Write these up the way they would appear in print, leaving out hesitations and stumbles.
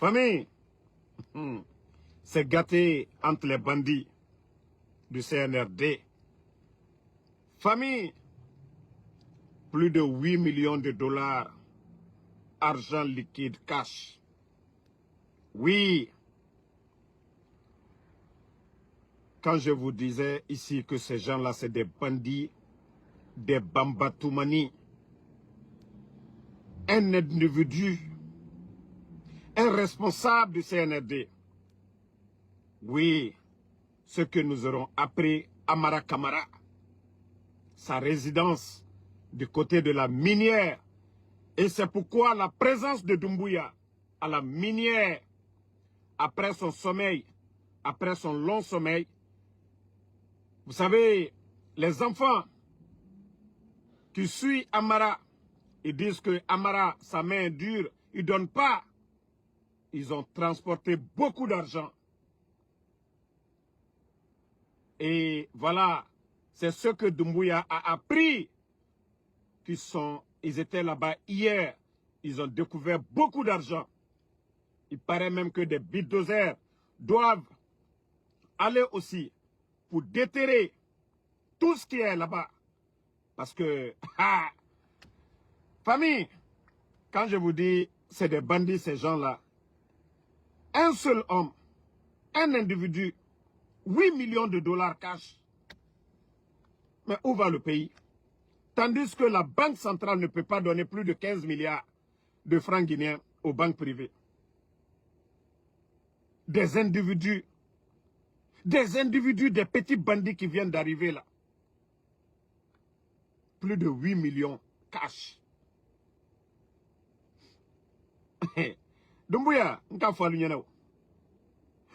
Famille, c'est gâté entre les bandits du CNRD. Famille, plus de 8 millions de dollars, argent liquide, cash. Oui, quand je vous disais ici que ces gens-là, c'est des bandits, des bambatoumani, un individu, un responsable du CNRD. Oui, ce que nous aurons appris à Amara Kamara, sa résidence du côté de la minière. Et c'est pourquoi la présence de Doumbouya à la minière, après son sommeil, après son long sommeil, vous savez, les enfants qui suivent Amara, ils disent que Amara, sa main est dure, il ne donne pas. Ils ont transporté beaucoup d'argent. Et voilà, c'est ce que Doumbouya a appris. Ils étaient là-bas hier. Ils ont découvert beaucoup d'argent. Il paraît même que des bulldozers doivent aller aussi pour déterrer tout ce qui est là-bas. Parce que, famille, quand je vous dis, c'est des bandits ces gens-là. Un seul homme, un individu, 8 millions de dollars cash. Mais où va le pays? Tandis que la Banque centrale ne peut pas donner plus de 15 milliards de francs guinéens aux banques privées. Des individus, des petits bandits qui viennent d'arriver là. Plus de 8 millions cash. Doumbouya, nka fo alunyana o.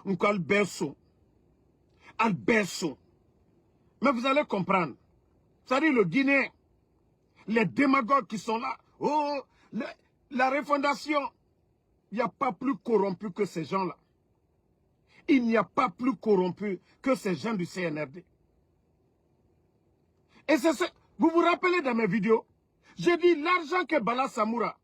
Nka alberso. Alberso. Mais vous allez comprendre. C'est-à-dire le Guinéen, les démagogues qui sont là. Oh, la refondation. Il n'y a pas plus corrompu que ces gens-là. Il n'y a pas plus corrompu que ces gens du CNRD. Et c'est ce... Vous vous rappelez dans mes vidéos, j'ai dit l'argent que Bala Samoura,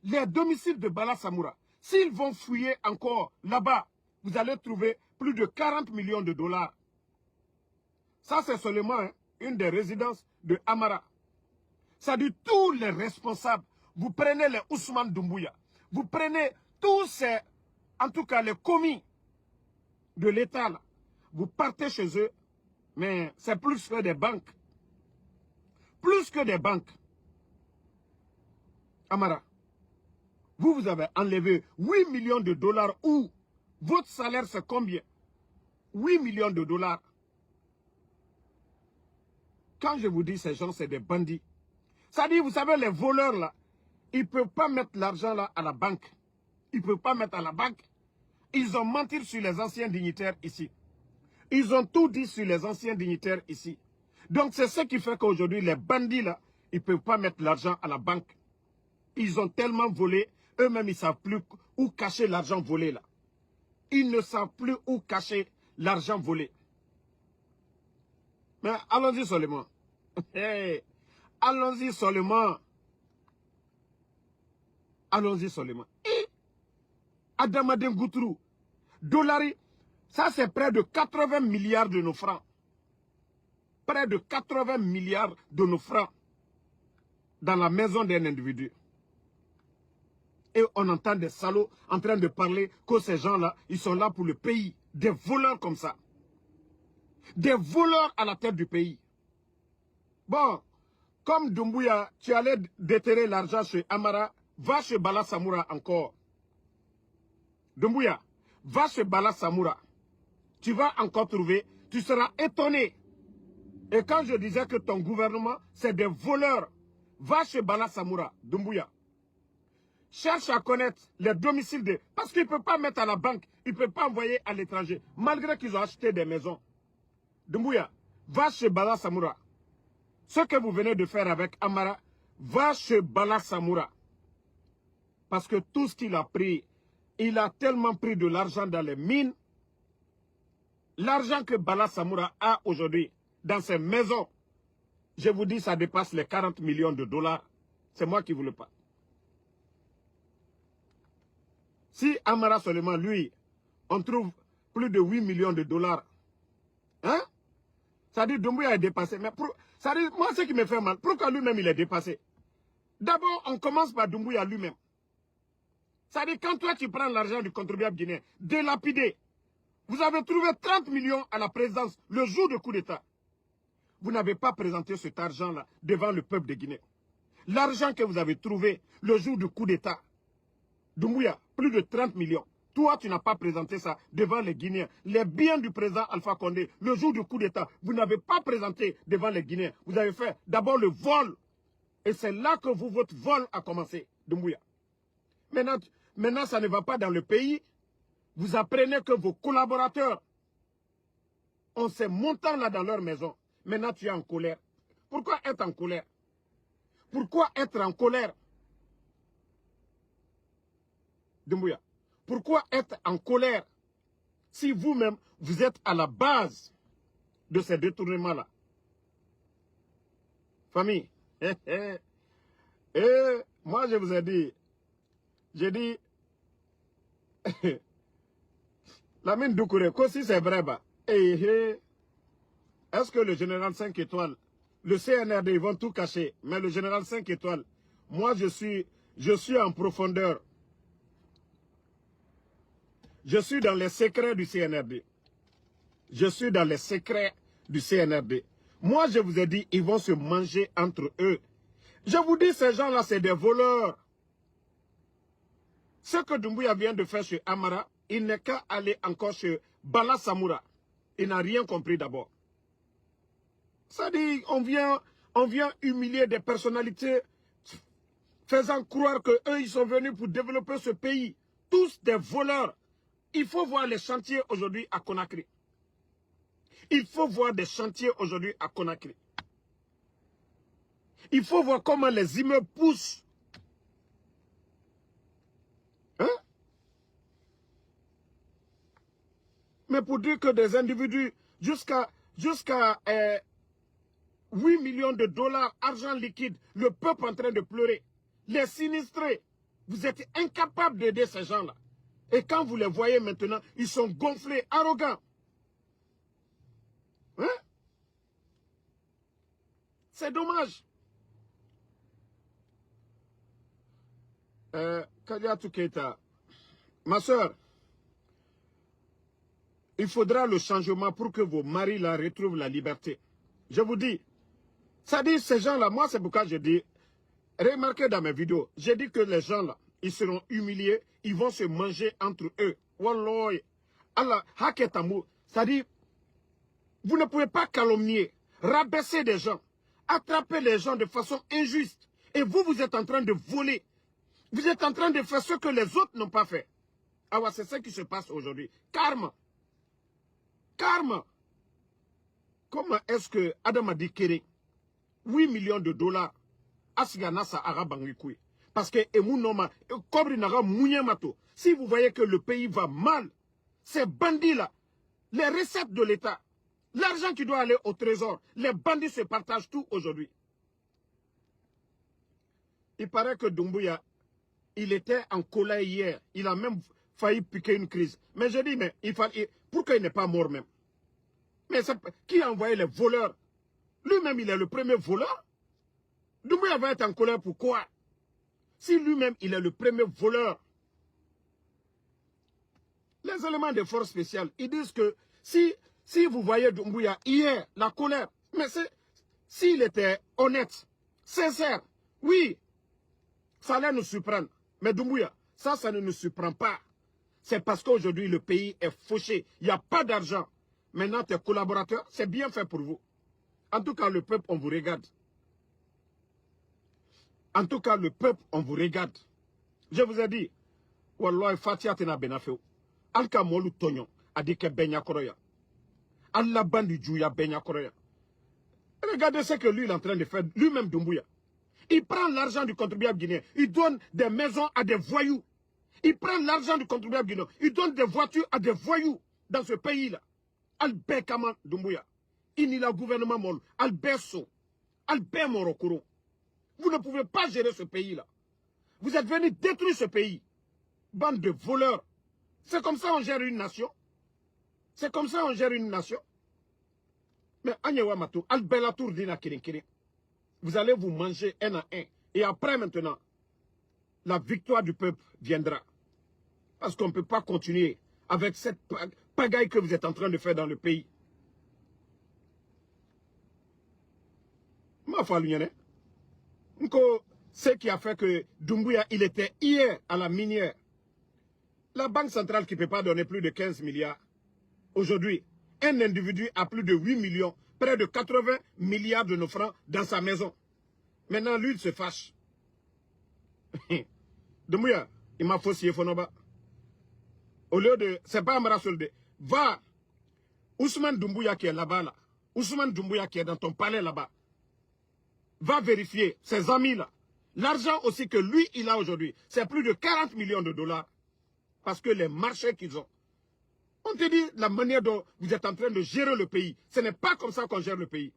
les domiciles de Bala Samoura, s'ils vont fouiller encore là-bas, vous allez trouver plus de 40 millions de dollars. Ça, c'est seulement une des résidences de Amara. Ça dit tous les responsables. Vous prenez les Ousmane Doumbouya. Vous prenez tous ces, en tout cas les commis de l'État là. Vous partez chez eux, mais c'est plus que des banques. Plus que des banques. Amara, vous avez enlevé 8 millions de dollars où votre salaire c'est combien? 8 millions de dollars. Quand je vous dis ces gens c'est des bandits, ça dit vous savez les voleurs là, ils ne peuvent pas mettre l'argent là à la banque. Ils ne peuvent pas mettre à la banque. Ils ont menti sur les anciens dignitaires ici. Ils ont tout dit sur les anciens dignitaires ici. Donc c'est ce qui fait qu'aujourd'hui les bandits là, ils ne peuvent pas mettre l'argent à la banque. Ils ont tellement volé, eux-mêmes ils ne savent plus où cacher l'argent volé là. Ils ne savent plus où cacher l'argent volé. Mais allons-y seulement. Hey, allons-y seulement. Allons-y seulement. Adamaden Goutrou, Dollari, ça c'est près de 80 milliards de nos francs. Près de 80 milliards de nos francs dans la maison d'un individu. Et on entend des salauds en train de parler que ces gens-là, ils sont là pour le pays. Des voleurs comme ça. Des voleurs à la tête du pays. Bon, comme Doumbouya, tu allais déterrer l'argent chez Amara, va chez Bala Samoura encore. Doumbouya, va chez Bala Samoura. Tu vas encore trouver, tu seras étonné. Et quand je disais que ton gouvernement, c'est des voleurs, va chez Bala Samoura, Doumbouya. Cherche à connaître les domiciles de... Parce qu'ils ne peuvent pas mettre à la banque, ils ne peuvent pas envoyer à l'étranger, malgré qu'ils ont acheté des maisons. Doumbouya, va chez Bala Samoura. Ce que vous venez de faire avec Amara, va chez Bala Samoura. Parce que tout ce qu'il a pris, il a tellement pris de l'argent dans les mines. L'argent que Bala Samoura a aujourd'hui dans ses maisons, je vous dis, ça dépasse les 40 millions de dollars. C'est moi qui vous le parle. Si Amara seulement, lui, on trouve plus de 8 millions de dollars. Hein? Ça dit Doumbouya est dépassé. Mais ça dit, moi, ce qui me fait mal, pourquoi lui-même il est dépassé? D'abord, on commence par Doumbouya lui-même. Ça dit, quand toi tu prends l'argent du contribuable guinéen, délapidé, vous avez trouvé 30 millions à la présidence le jour du coup d'État. Vous n'avez pas présenté cet argent-là devant le peuple de Guinée. L'argent que vous avez trouvé le jour du coup d'État, Doumbouya, plus de 30 millions. Toi, tu n'as pas présenté ça devant les Guinéens. Les biens du président Alpha Condé, le jour du coup d'État, vous n'avez pas présenté devant les Guinéens. Vous avez fait d'abord le vol. Et c'est là que votre vol a commencé, Doumbouya. Maintenant, ça ne va pas dans le pays. Vous apprenez que vos collaborateurs ont ces montants là dans leur maison. Maintenant, tu es en colère. Pourquoi être en colère? Pourquoi être en colère? Doumbouya, pourquoi être en colère si vous-même, vous êtes à la base de ces détournements-là? Famille, moi je vous ai dit, j'ai dit, Lamine Doucouré, si c'est vrai, est-ce que le général 5 étoiles, le CNRD, ils vont tout cacher, mais le général 5 étoiles, moi je suis en profondeur. Je suis dans les secrets du CNRD. Je suis dans les secrets du CNRD. Moi, je vous ai dit, ils vont se manger entre eux. Je vous dis, ces gens-là, c'est des voleurs. Ce que Doumbouya vient de faire chez Amara, il n'est qu'à aller encore chez Bala Samoura. Il n'a rien compris d'abord. Ça dit, on vient humilier des personnalités, faisant croire qu'eux, ils sont venus pour développer ce pays. Tous des voleurs. Il faut voir les chantiers aujourd'hui à Conakry. Il faut voir des chantiers aujourd'hui à Conakry. Il faut voir comment les immeubles poussent. Hein? Mais pour dire que des individus, jusqu'à 8 millions de dollars, argent liquide, le peuple en train de pleurer. Les sinistrés, vous êtes incapables d'aider ces gens-là. Et quand vous les voyez maintenant, ils sont gonflés, arrogants. Hein? C'est dommage. Kadiatou Keita, ma soeur, il faudra le changement pour que vos maris là retrouvent la liberté. Je vous dis, ça dit ces gens-là, moi c'est pourquoi je dis, remarquez dans mes vidéos, j'ai dit que les gens là, ils seront humiliés, ils vont se manger entre eux. Wallah, Allah, haketamu, ça dit, vous ne pouvez pas calomnier, rabaisser des gens, attraper les gens de façon injuste. Et vous, vous êtes en train de voler. Vous êtes en train de faire ce que les autres n'ont pas fait. Ah ouais, c'est ça qui se passe aujourd'hui. Karma. Karma. Comment est-ce que Adam a dit Kéré 8 millions de dollars Asigana sa Arabangikoui. Parce que Emunoma, Kobri Naga Mouniamato, si vous voyez que le pays va mal, ces bandits-là, les recettes de l'État, l'argent qui doit aller au trésor, les bandits se partagent tout aujourd'hui. Il paraît que Doumbouya, il était en colère hier. Il a même failli piquer une crise. Mais je dis, mais pourquoi il n'est pas mort même? Mais qui a envoyé les voleurs? Lui-même, il est le premier voleur. Doumbouya va être en colère pourquoi? Si lui-même, il est le premier voleur. Les éléments de force spéciale, ils disent que si vous voyez Doumbouya hier, la colère, mais s'il était honnête, sincère, oui, ça allait nous surprendre. Mais Doumbouya, ça ne nous surprend pas. C'est parce qu'aujourd'hui, le pays est fauché. Il n'y a pas d'argent. Maintenant, tes collaborateurs, c'est bien fait pour vous. En tout cas, le peuple, on vous regarde. En tout cas, le peuple, on vous regarde. Je vous ai dit, Wallah, Fatia tena benafeo. Alka molu tonyon, adike benya koroya. Allah bandi djouya benya koroya. Regardez ce que lui il est en train de faire, lui-même Doumbouya. Il prend l'argent du contribuable guinéen. Il donne des maisons à des voyous. Il prend l'argent du contribuable guinéen. Il donne des voitures à des voyous dans ce pays-là. Albert Kaman Doumbouya. Il n'y a gouvernement mol. Albert So. Albert Morokoro. Vous ne pouvez pas gérer ce pays-là. Vous êtes venu détruire ce pays. bande de voleurs. C'est comme ça qu'on gère une nation. C'est comme ça qu'on gère une nation. Mais Agnewa Matou, Albella Tourdina Kirinkiri, vous allez vous manger un à un. Et après maintenant, la victoire du peuple viendra. Parce qu'on ne peut pas continuer avec cette pagaille que vous êtes en train de faire dans le pays. Ce qui a fait que Doumbouya, il était hier à la minière. La banque centrale qui ne peut pas donner plus de 15 milliards. Aujourd'hui, un individu a plus de 8 millions, près de 80 milliards de nos francs dans sa maison. Maintenant, lui, il se fâche. Doumbouya, il m'a faussé Fonoba. Au lieu de... C'est pas Amara Solde. Va. Ousmane Doumbouya qui est là-bas, là. Ousmane Doumbouya qui est dans ton palais là-bas. Va vérifier ses amis là. L'argent aussi que lui, il a aujourd'hui, c'est plus de 40 millions de dollars. Parce que les marchés qu'ils ont. On te dit la manière dont vous êtes en train de gérer le pays. Ce n'est pas comme ça qu'on gère le pays.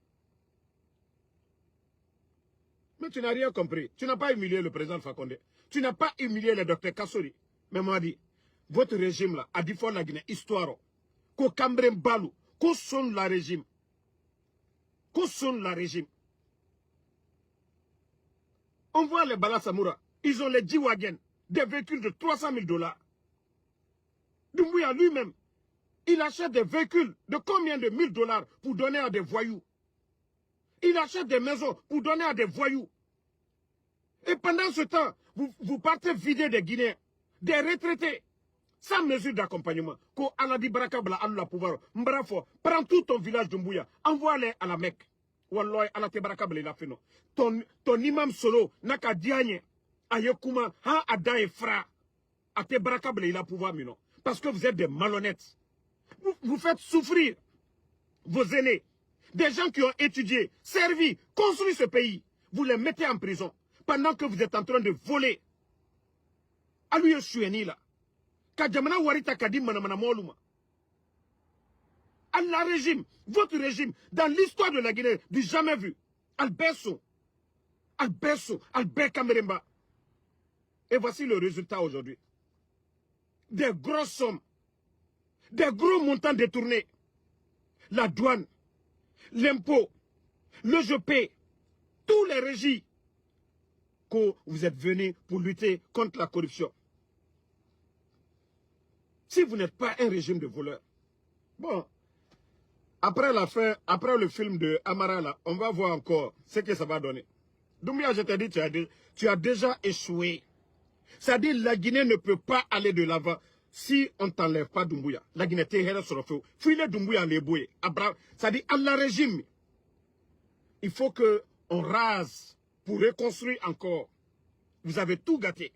Mais tu n'as rien compris. Tu n'as pas humilié le président Fakonde. Tu n'as pas humilié le docteur Kassori. Mais moi, dit, votre régime là, a dit fort la Guinée, histoire. Ko Kambrem Balou, ko sonne la régime. Ko sonne la régime. On voit les Bala Samoura. Ils ont les G-Wagen, des véhicules de 300 000 dollars. Doumbouya lui-même, il achète des véhicules de combien de 1000 dollars pour donner à des voyous. Il achète des maisons pour donner à des voyous. Et pendant ce temps, vous partez vider des Guinéens, des retraités, sans mesure d'accompagnement. Ko Aladi Barakabla Allah pouvoir. Mbrafo, prends tout ton village Doumbouya, envoie-les à la Mecque. Wallah, Alate Barakabla il a fait non. Ton imam solo, naka dianye, ayekuma, ha adaye fra. Ate Barakabla il a pouvoir mino. Parce que vous êtes des malhonnêtes. Vous faites souffrir vos aînés. Des gens qui ont étudié, servi, construit ce pays. Vous les mettez en prison. Pendant que vous êtes en train de voler. Aluye Choueni là. Kadjamana Warita Kadim Manamana Moluma. Allah régime, votre régime, dans l'histoire de la Guinée, du jamais vu. Alberso, Albert Kameremba. Et voici le résultat aujourd'hui. Des grosses sommes, des gros montants détournés. La douane, l'impôt, le GP, tous les régis que vous êtes venus pour lutter contre la corruption. Si vous n'êtes pas un régime de voleurs, bon, après la fin, après le film de Amara, là, on va voir encore ce que ça va donner. Doumbouya, je t'ai dit, tu as déjà échoué. C'est-à-dire la Guinée ne peut pas aller de l'avant si on ne t'enlève pas Doumbouya. La Guinée t'est sur le feu. Fouille Doumbouya les bouées. C'est-à-dire à la régime. Il faut qu'on rase pour reconstruire encore. Vous avez tout gâté.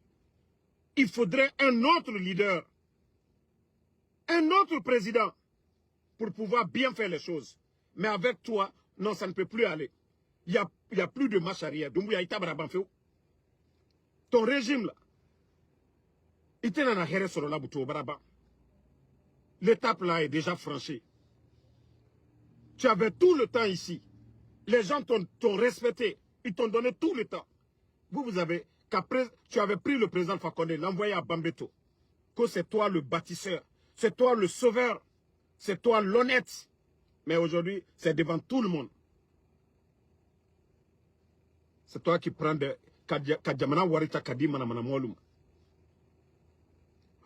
Il faudrait un autre leader. Un autre président. Pour pouvoir bien faire les choses. Mais avec toi, non, ça ne peut plus aller. Il y a plus de marche arrière. Doumbouya, il t'a barabanfeu. Ton régime, là, l'étape là est déjà franchie. Tu avais tout le temps ici. Les gens t'ont respecté. Ils t'ont donné tout le temps. Tu avais pris le président Fakonde, l'envoyé à Bambeto. Que c'est toi le bâtisseur. C'est toi le sauveur. C'est toi l'honnête. Mais aujourd'hui, c'est devant tout le monde. C'est toi qui prends de Kadjamana Warita Kadimana Manamolum.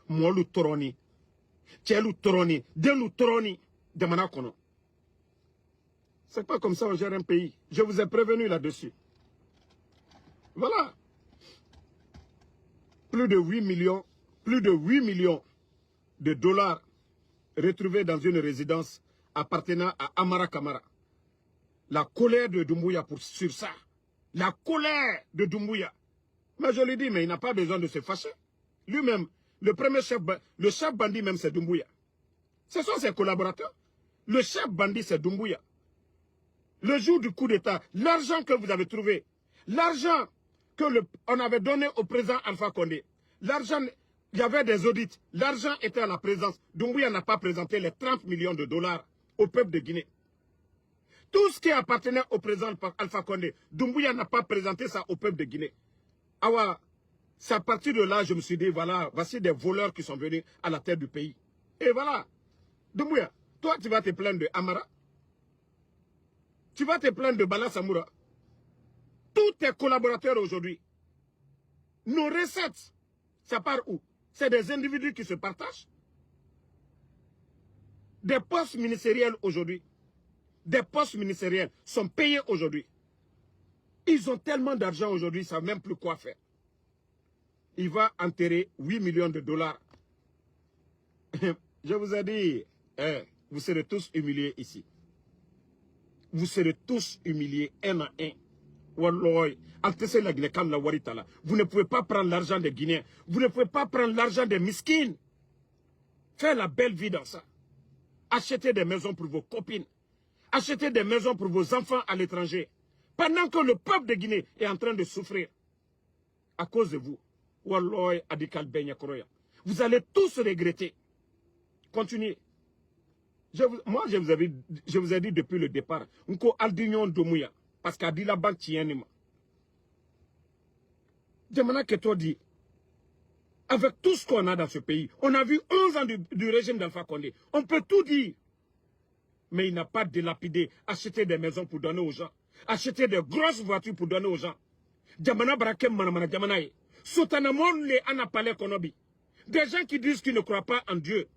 Molu Toroni. Tchelu Toroni. Delu Toroni. Demana Kono. C'est pas comme ça on gère un pays. Je vous ai prévenu là-dessus. Voilà. Plus de 8 millions de dollars retrouvés dans une résidence appartenant à Amara Kamara. La colère de Doumbouya sur ça. La colère de Doumbouya. Mais je lui dis, mais il n'a pas besoin de se fâcher. Lui-même, le premier chef, le chef bandit même c'est Doumbouya. Ce sont ses collaborateurs. Le chef bandit c'est Doumbouya. Le jour du coup d'État, l'argent que vous avez trouvé, l'argent qu'on avait donné au président Alpha Condé, l'argent, il y avait des audits, l'argent était à la présence. Doumbouya n'a pas présenté les 30 millions de dollars au peuple de Guinée. Tout ce qui appartenait au président Alpha Condé, Doumbouya n'a pas présenté ça au peuple de Guinée. Awa, C'est à partir de là, je me suis dit, voilà, voici des voleurs qui sont venus à la tête du pays. Et voilà. Doumbouya, toi, tu vas te plaindre de Amara. Tu vas te plaindre de Bala Samoura. Tous tes collaborateurs aujourd'hui, nos recettes, ça part où? C'est des individus qui se partagent. Des postes ministériels aujourd'hui, des postes ministériels sont payés aujourd'hui. Ils ont tellement d'argent aujourd'hui, ils ne savent même plus quoi faire. Il va enterrer 8 millions de dollars. Je vous ai dit, vous serez tous humiliés ici. Vous serez tous humiliés un à un. Vous ne pouvez pas prendre l'argent des Guinéens. Vous ne pouvez pas prendre l'argent des miskines. Faire la belle vie dans ça. Achetez des maisons pour vos copines. Achetez des maisons pour vos enfants à l'étranger. Pendant que le peuple de Guinée est en train de souffrir. À cause de vous. Vous allez tous regretter. Continuez. Moi, je vous ai dit depuis le départ. Parce qu'a dit la banque tiennement. Jamana Keto dit, avec tout ce qu'on a dans ce pays, on a vu 11 ans du régime d'Alpha Condé. On peut tout dire. Mais il n'a pas dilapidé, acheter des maisons pour donner aux gens. Acheter des grosses voitures pour donner aux gens. Jamana Brakem Manamana Jamanaye. Sotanamon les Anapale Konobi. Des gens qui disent qu'ils ne croient pas en Dieu.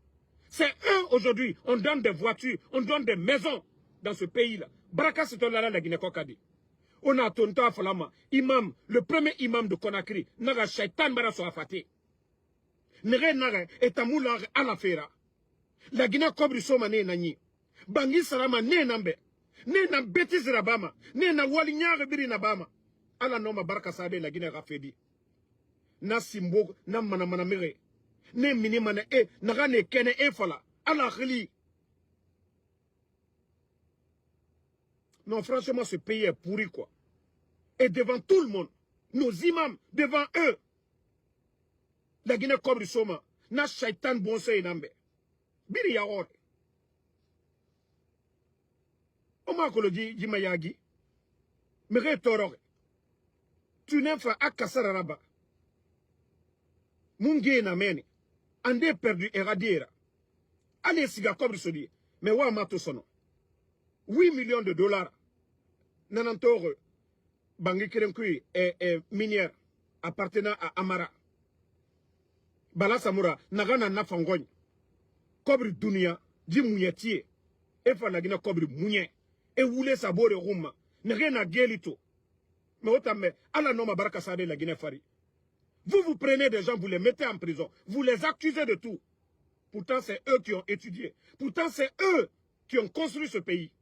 C'est eux aujourd'hui, on donne des voitures, on donne des maisons dans ce pays-là. Baraka Sitolala la Guinée-Kokadi. On a Tonta Falama, imam, le premier imam de Conakry, Naga Shaitan Baraso Afate. Nere Naga etamoula à la fera. La Guinée-Kobri Soma ne nani. Bangi Sarama ne nambe. Ne na Betis Rabama. Ne na Walinyare Biri Nabama. Ala Noma Baraka Sade la Guinée-Rafedi. Na Simbo, na Manamanamere. Ne minimane naga ne kene fala ala khili. Non, franchement, ce pays est pourri, quoi. Et devant tout le monde, nos imams, devant eux, la Guinée Kobri Soma, na shaitan bonse nambe. Biri ya ore. Oma koloji jimayagi. Mere torore. Tu n'es pas à Kassararaba. Mungi na meni. Ande perdu eradiera. Allez, siga Kobri Sodi. Mais wa mato sono. 8 millions de dollars. Nanantore. Bangi Kirenkui est minière. Appartenant à Amara. Bala Samoura. Nagana Nafangogne. Kobri Dunia. Di Mounietier. E fa nagina Kobri Mounien. E woule sabore Rouma. Nagena Gelito. Mais autant, mais. Ala Noma Baraka Sade la Guinée Fari. Vous prenez des gens, vous les mettez en prison. Vous les accusez de tout. Pourtant, c'est eux qui ont étudié. Pourtant, c'est eux qui ont construit ce pays.